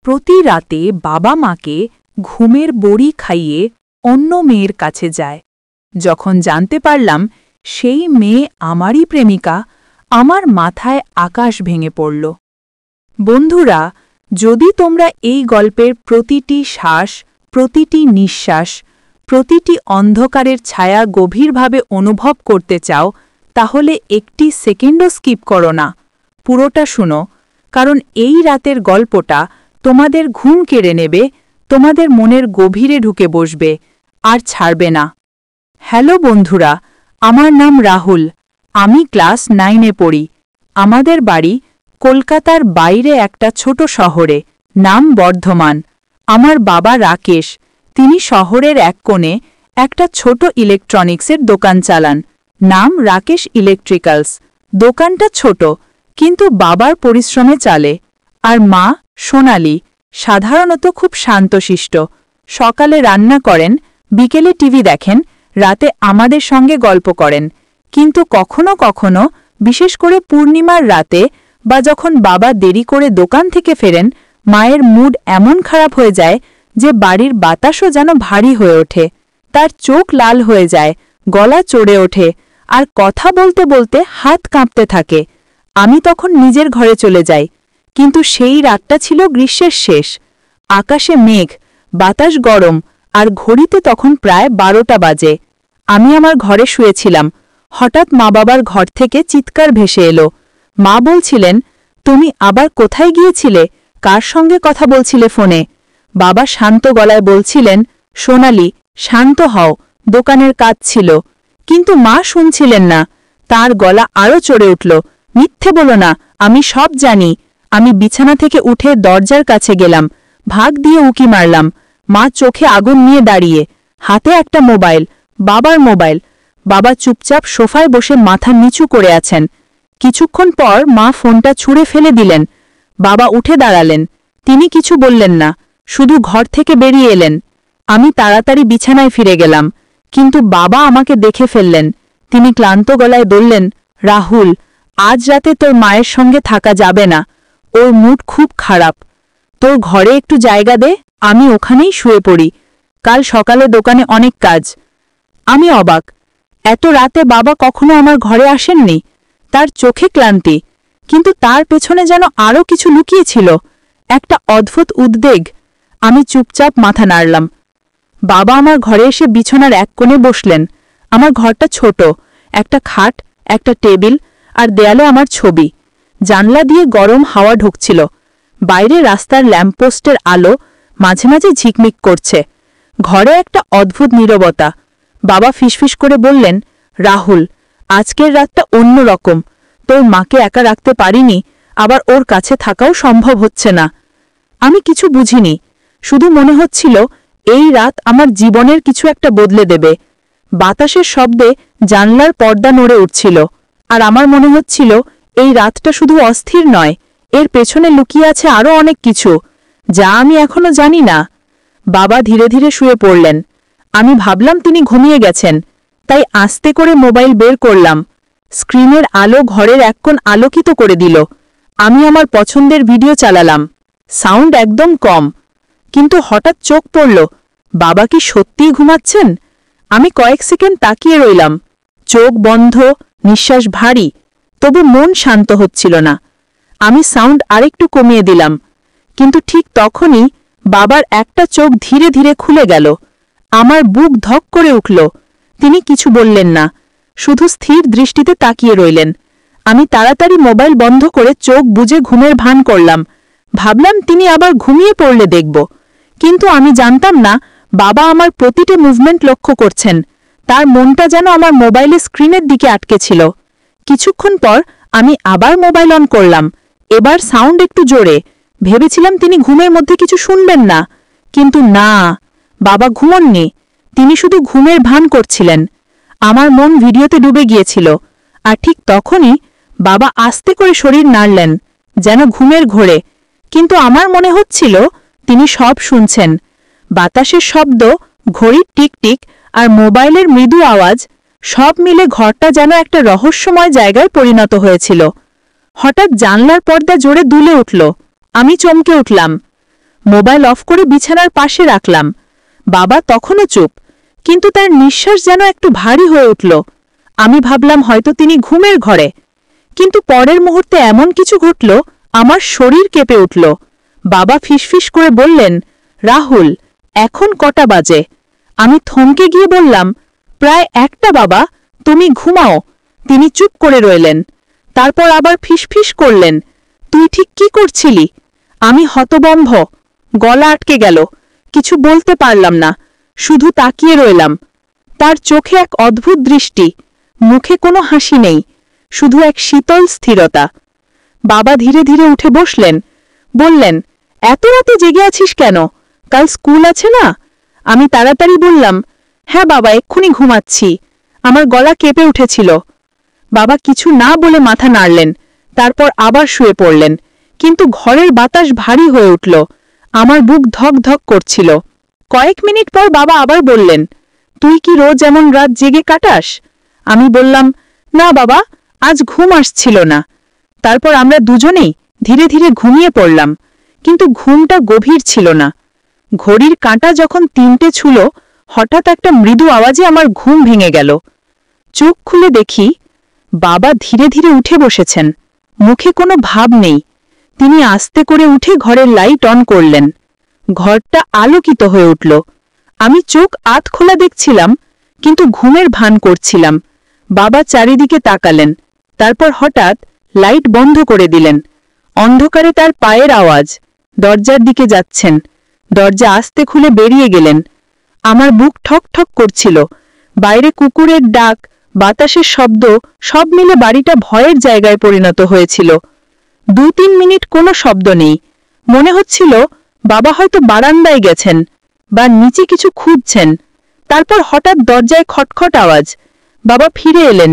প্রতি রাতে বাবা মাকে ঘুমের বড়ি খাইয়ে অন্য মেয়ের কাছে যায়। যখন জানতে পারলাম সেই মেয়ে আমারই প্রেমিকা, আমার মাথায় আকাশ ভেঙে পড়ল। বন্ধুরা, যদি তোমরা এই গল্পের প্রতিটি শ্বাস, প্রতিটি নিঃশ্বাস, প্রতিটি অন্ধকারের ছায়া গভীরভাবে অনুভব করতে চাও, তাহলে একটি সেকেন্ডও স্কিপ করো না, পুরোটা শুনো, কারণ এই রাতের গল্পটা তোমাদের ঘুম কেড়ে নেবে, তোমাদের মনের গভীরে ঢুকে বসবে, আর ছাড়বে না। হ্যালো বন্ধুরা, আমার নাম রাহুল, আমি ক্লাস 9-এ পড়ি। আমাদের বাড়ি কলকাতার বাইরে একটা ছোট শহরে, নাম বর্ধমান। আমার বাবা রাকেশ, তিনি শহরের এক কোণে একটা ছোট ইলেকট্রনিক্সের দোকান চালান, নাম রাকেশ ইলেকট্রিক্যালস। দোকানটা ছোট, কিন্তু বাবার পরিশ্রমে চালে। আর মা সোনালি সাধারণত খুব শান্তশিষ্ট, সকালে রান্না করেন, বিকেলে টিভি দেখেন, রাতে আমাদের সঙ্গে গল্প করেন। কিন্তু কখনো কখনো, বিশেষ করে পূর্ণিমার রাতে বা যখন বাবা দেরি করে দোকান থেকে ফেরেন, মায়ের মুড এমন খারাপ হয়ে যায় যে বাড়ির বাতাসও যেন ভারী হয়ে ওঠে। তার চোখ লাল হয়ে যায়, গলা চড়ে ওঠে, আর কথা বলতে বলতে হাত কাঁপতে থাকে। আমি তখন নিজের ঘরে চলে যাই, কিন্তু সেই রাতটা ছিল গ্রীষ্মের শেষ। আকাশে মেঘ, বাতাস গরম, আর ঘড়িতে তখন প্রায় 12টা বাজে। আমি আমার ঘরে শুয়েছিলাম, হঠাৎ মা বাবার ঘর থেকে চিৎকার ভেসে এলো। মা বলছিলেন, তুমি আবার কোথায় গিয়েছিলে, কার সঙ্গে কথা বলছিলে ফোনে? বাবা শান্ত গলায় বলছিলেন, সোনালি শান্ত হও, দোকানের কাজ ছিল। কিন্তু মা শুনছিলেন না, তার গলা আরও চড়ে উঠল, মিথ্যে বলো না, আমি সব জানি। আমি বিছানা থেকে উঠে দরজার কাছে গেলাম, ভাগ দিয়ে উঁকি মারলাম। মা চোখে আগুন নিয়ে দাঁড়িয়ে, হাতে একটা মোবাইল, বাবার মোবাইল। বাবা চুপচাপ সোফায় বসে মাথা নিচু করে আছেন। কিছুক্ষণ পর মা ফোনটা ছুঁড়ে ফেলে দিলেন। বাবা উঠে দাঁড়ালেন, তিনি কিছু বললেন না, শুধু ঘর থেকে বেরিয়ে এলেন। আমি তাড়াতাড়ি বিছানায় ফিরে গেলাম, কিন্তু বাবা আমাকে দেখে ফেললেন। তিনি ক্লান্ত গলায় বললেন, রাহুল, আজ রাতে তোর মায়ের সঙ্গে থাকা যাবে না, ওর মুড খুব খারাপ। তোর ঘরে একটু জায়গা দে, আমি ওখানেই শুয়ে পড়ি, কাল সকালে দোকানে অনেক কাজ। আমি অবাক, এত রাতে বাবা কখনো আমার ঘরে আসেননি। তার চোখে ক্লান্তি, কিন্তু তার পেছনে যেন আরও কিছু লুকিয়েছিল, একটা অদ্ভুত উদ্বেগ। আমি চুপচাপ মাথা নাড়লাম। বাবা আমার ঘরে এসে বিছানার এক কোণে বসলেন। আমার ঘরটা ছোট, একটা খাট, একটা টেবিল, আর দেয়ালে আমার ছবি। জানলা দিয়ে গরম হাওয়া ঢুকছিল। বাইরে রাস্তার ল্যাম্পপোস্টের আলো মাঝে মাঝে ঝিকমিক করছে। ঘরে একটা অদ্ভুত নীরবতা। বাবা ফিসফিস করে বললেন, রাহুল, আজকের রাতটা অন্য রকম। তোর মাকে একা রাখতে পারিনি, আবার ওর কাছে থাকাও সম্ভব হচ্ছে না। আমি কিছু বুঝিনি, শুধু মনে হচ্ছিল এই রাত আমার জীবনের কিছু একটা বদলে দেবে। বাতাসের শব্দে জানলার পর্দা নড়ে উঠছিল, আর আমার মনে হচ্ছিল এই রাতটা শুধু অস্থির নয়, এর পেছনে লুকিয়ে আছে আরও অনেক কিছু, যা আমি এখনো জানি না। বাবা ধীরে ধীরে শুয়ে পড়লেন। আমি ভাবলাম তিনি ঘুমিয়ে গেছেন, তাই আস্তে করে মোবাইল বের করলাম। স্ক্রিনের আলো ঘরের এক কোণ আলোকিত করে দিল। আমি আমার পছন্দের ভিডিও চালালাম, সাউন্ড একদম কম। কিন্তু হঠাৎ চোখ পড়ল, বাবা কি সত্যিই ঘুমাচ্ছেন? আমি কয়েক সেকেন্ড তাকিয়ে রইলাম, চোখ বন্ধ, নিঃশ্বাস ভারী, তবু মন শান্ত হচ্ছিল না। আমি সাউন্ড আরেকটু কমিয়ে দিলাম, কিন্তু ঠিক তখনই বাবার একটা চোখ ধীরে ধীরে খুলে গেল। আমার বুক ধক করে উঠল। তিনি কিছু বললেন না, শুধু স্থির দৃষ্টিতে তাকিয়ে রইলেন। আমি তাড়াতাড়ি মোবাইল বন্ধ করে চোখ বুজে ঘুমের ভান করলাম। ভাবলাম তিনি আবার ঘুমিয়ে পড়লে দেখব, কিন্তু আমি জানতাম না বাবা আমার প্রতিটি মুভমেন্ট লক্ষ্য করছেন। তার মনটা যেন আমার মোবাইলের স্ক্রিনের দিকে আটকে ছিল। কিছুক্ষণ পর আমি আবার মোবাইল অন করলাম, এবার সাউন্ড একটু জোরে। ভেবেছিলাম তিনি ঘুমের মধ্যে কিছু শুনবেন না, কিন্তু না, বাবা ঘুমননি, তিনি শুধু ঘুমের ভান করছিলেন। আমার মন ভিডিওতে ডুবে গিয়েছিল, আর ঠিক তখনই বাবা আস্তে করে শরীর নাড়লেন, যেন ঘুমের ঘোরে। কিন্তু আমার মনে হচ্ছিল তিনি সব শুনছেন। বাতাসের শব্দ, ঘড়ির টিকটিক, আর মোবাইলের মৃদু আওয়াজ, সব মিলে ঘরটা যেন একটা রহস্যময় জায়গায় পরিণত হয়েছিল। হঠাৎ জানলার পর্দা জোরে দুলে উঠল। আমি চমকে উঠলাম। মোবাইল অফ করে বিছানার পাশে রাখলাম। বাবা তখনও চুপ, কিন্তু তার নিঃশ্বাস যেন একটু ভারী হয়ে উঠল। আমি ভাবলাম হয়তো তিনি ঘুমের ঘরে, কিন্তু পরের মুহূর্তে এমন কিছু ঘটল, আমার শরীর কেঁপে উঠল। বাবা ফিসফিস করে বললেন, রাহুল, এখন কটা বাজে? আমি থমকে গিয়ে বললাম, প্রায় 1টা বাবা, তুমি ঘুমাও। তিনি চুপ করে রইলেন। তারপর আবার ফিসফিস করলেন, তুই ঠিক কি করছিলি? আমি হতবম্ব, গলা আটকে গেল, কিছু বলতে পারলাম না, শুধু তাকিয়ে রইলাম। তার চোখে এক অদ্ভুত দৃষ্টি, মুখে কোনো হাসি নেই, শুধু এক শীতল স্থিরতা। বাবা ধীরে ধীরে উঠে বসলেন, বললেন, এত রাতে জেগে আছিস কেন? কাল স্কুল আছে না? আমি তাড়াতাড়ি বললাম, হ্যাঁ বাবা, এক্ষুনি ঘুমাচ্ছি। আমার গলা কেঁপে উঠেছিল। বাবা কিছু না বলে মাথা নাড়লেন, তারপর আবার শুয়ে পড়লেন। কিন্তু ঘরের বাতাস ভারী হয়ে উঠল, আমার বুক ধক ধক করছিল। কয়েক মিনিট পর বাবা আবার বললেন, তুই কি রোজ এমন রাত জেগে কাটাস? আমি বললাম, না বাবা, আজ ঘুম আসছিল না। তারপর আমরা দুজনেই ধীরে ধীরে ঘুমিয়ে পড়লাম, কিন্তু ঘুমটা গভীর ছিল না। ঘড়ির কাঁটা যখন 3টে ছুল, হঠাৎ একটা মৃদু আওয়াজে আমার ঘুম ভেঙে গেল। চোখ খুলে দেখি বাবা ধীরে ধীরে উঠে বসেছেন, মুখে কোনো ভাব নেই। তিনি আস্তে করে উঠে ঘরের লাইট অন করলেন। ঘরটা আলোকিত হয়ে উঠল। আমি চোখ আধ খোলা দেখছিলাম, কিন্তু ঘুমের ভান করছিলাম। বাবা চারিদিকে তাকালেন, তারপর হঠাৎ লাইট বন্ধ করে দিলেন। অন্ধকারে তার পায়ের আওয়াজ, দরজার দিকে যাচ্ছেন। দরজা আস্তে খুলে বেরিয়ে গেলেন। আমার বুক ঠক ঠক করছিল। বাইরে কুকুরের ডাক, বাতাসের শব্দ, সব মিলে বাড়িটা ভয়ের জায়গায় পরিণত হয়েছিল। 2-3 মিনিট কোনো শব্দ নেই। মনে হচ্ছিল বাবা হয়তো বারান্দায় গেছেন বা নিচে কিছু খুঁজছেন। তারপর হঠাৎ দরজায় খটখট আওয়াজ। বাবা ফিরে এলেন,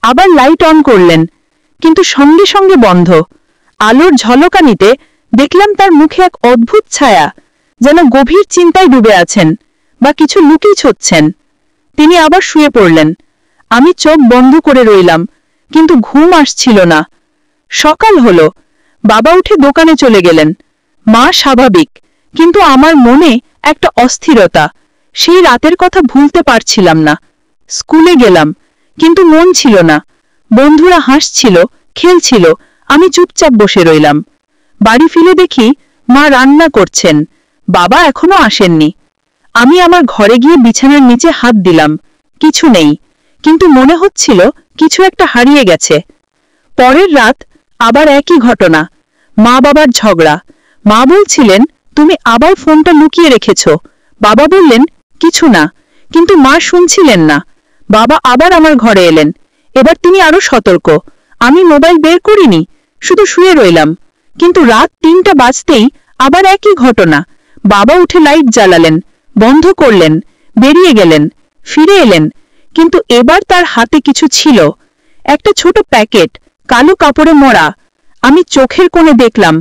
আবার লাইট অন করলেন, কিন্তু সঙ্গে সঙ্গে বন্ধ। আলোর ঝলকানিতে দেখলাম তার মুখে এক অদ্ভুত ছায়া, যেন গভীর চিন্তায় ডুবে আছেন বা কিছু লুকিয়ে ছুটছেন। তিনি আবার শুয়ে পড়লেন। আমি চোখ বন্ধ করে রইলাম, কিন্তু ঘুম আসছিল না। সকাল হলো, বাবা উঠে দোকানে চলে গেলেন। মা স্বাভাবিক, কিন্তু আমার মনে একটা অস্থিরতা। সেই রাতের কথা ভুলতে পারছিলাম না। স্কুলে গেলাম, কিন্তু মন ছিল না। বন্ধুরা হাসছিল, খেলছিল, আমি চুপচাপ বসে রইলাম। বাড়ি ফিরে দেখি মা রান্না করছেন, বাবা এখনো আসেননি। আমি আমার ঘরে গিয়ে বিছানার নিচে হাত দিলাম, কিছু নেই, কিন্তু মনে হচ্ছিল কিছু একটা হারিয়ে গেছে। পরের রাত আবার একই ঘটনা, মা বাবার ঝগড়া। মা বলছিলেন, তুমি আবার ফোনটা লুকিয়ে রেখেছ। বাবা বললেন, কিছু না, কিন্তু মা শুনছিলেন না। বাবা আবার আমার ঘরে এলেন। এবার তিনি আরো সতর্ক। আমি মোবাইল বের করিনি, শুধু শুয়ে রইলাম। কিন্তু রাত 3টা বাজতেই আবার একই ঘটনা। বাবা উঠে লাইট জ্বালালেন, বন্ধ করলেন, বেরিয়ে গেলেন, ফিরে এলেন, কিন্তু এবার তার হাতে কিছু ছিল, একটা ছোট প্যাকেট, কালো কাপড়ে মোড়া। আমি চোখের কোণে দেখলাম,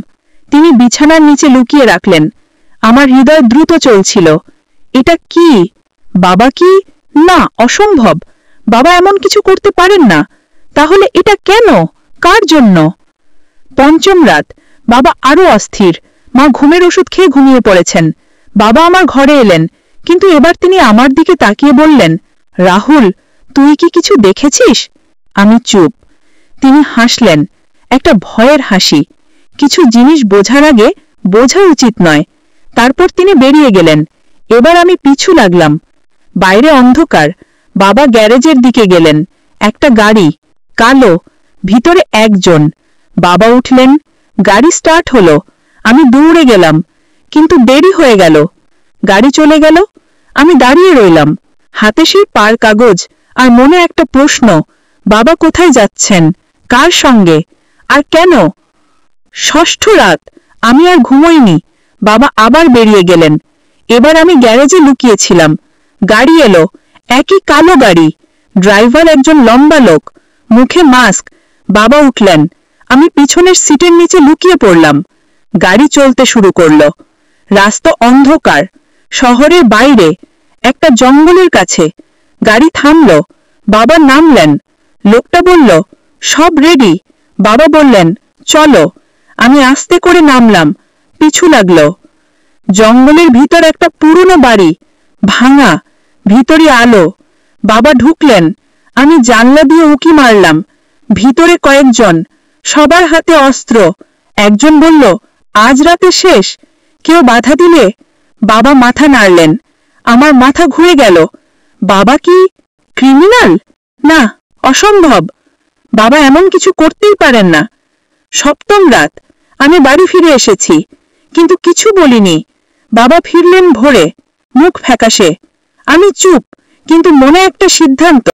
তিনি বিছানার নিচে লুকিয়ে রাখলেন। আমার হৃদয় দ্রুত চলছিল। এটা কি? বাবা কি? না, অসম্ভব। বাবা এমন কিছু করতে পারেন না। তাহলে এটা কেন? কার জন্য? 5ম রাত, বাবা আরো অস্থির। মা ঘুমের ওষুধ খেয়ে ঘুমিয়ে পড়েছেন। বাবা আমার ঘরে এলেন, কিন্তু এবার তিনি আমার দিকে তাকিয়ে বললেন, রাহুল, তুই কি কিছু দেখেছিস? আমি চুপ। তিনি হাসলেন, একটা ভয়ের হাসি। কিছু জিনিস বোঝার আগে বোঝা উচিত নয়। তারপর তিনি বেরিয়ে গেলেন। এবার আমি পিছু লাগলাম। বাইরে অন্ধকার। বাবা গ্যারেজের দিকে গেলেন। একটা গাড়ি, কালো, ভিতরে একজন। বাবা উঠলেন, গাড়ি স্টার্ট হলো। আমি দৌড়ে গেলাম, কিন্তু দেরি হয়ে গেল। গাড়ি চলে গেল। আমি দাঁড়িয়ে রইলাম, হাতে সেই পার কাগজ, আর মনে একটা প্রশ্ন, বাবা কোথায় যাচ্ছেন, কার সঙ্গে, আর কেন? 6ষ্ঠ রাত, আমি আর ঘুমোইনি। বাবা আবার বেরিয়ে গেলেন। এবার আমি গ্যারেজে লুকিয়েছিলাম। গাড়ি এলো, একই কালো গাড়ি। ড্রাইভার একজন লম্বা লোক, মুখে মাস্ক। বাবা উঠলেন। আমি পিছনের সিটের নিচে লুকিয়ে পড়লাম। গাড়ি চলতে শুরু করল। রাস্তা অন্ধকার, শহরের বাইরে, একটা জঙ্গলের কাছে। গাড়ি থামল। বাবা নামলেন। লোকটা বলল, সব রেডি। বাবা বললেন, চলো। আমি আস্তে করে নামলাম, পিছু লাগলো। জঙ্গলের ভিতর একটা পুরনো বাড়ি, ভাঙা, ভিতরে আলো। বাবা ঢুকলেন, আমি জানলা দিয়ে উঁকি মারলাম। ভিতরে কয়েকজন, সবার হাতে অস্ত্র। একজন বলল, আজ রাতে শেষ। কেউ বাধা দিলে বাবা মাথা নাড়লেন। আমার মাথা ঘুরে গেল। বাবা কি ক্রিমিনাল? না, অসম্ভব। বাবা এমন কিছু করতেই পারেন না। সপ্তম রাত, আমি বাড়ি ফিরে এসেছি, কিন্তু কিছু বলিনি। বাবা ফিরলেন ভোরে, মুখ ফ্যাকাশে। আমি চুপ, কিন্তু মনে একটা সিদ্ধান্ত।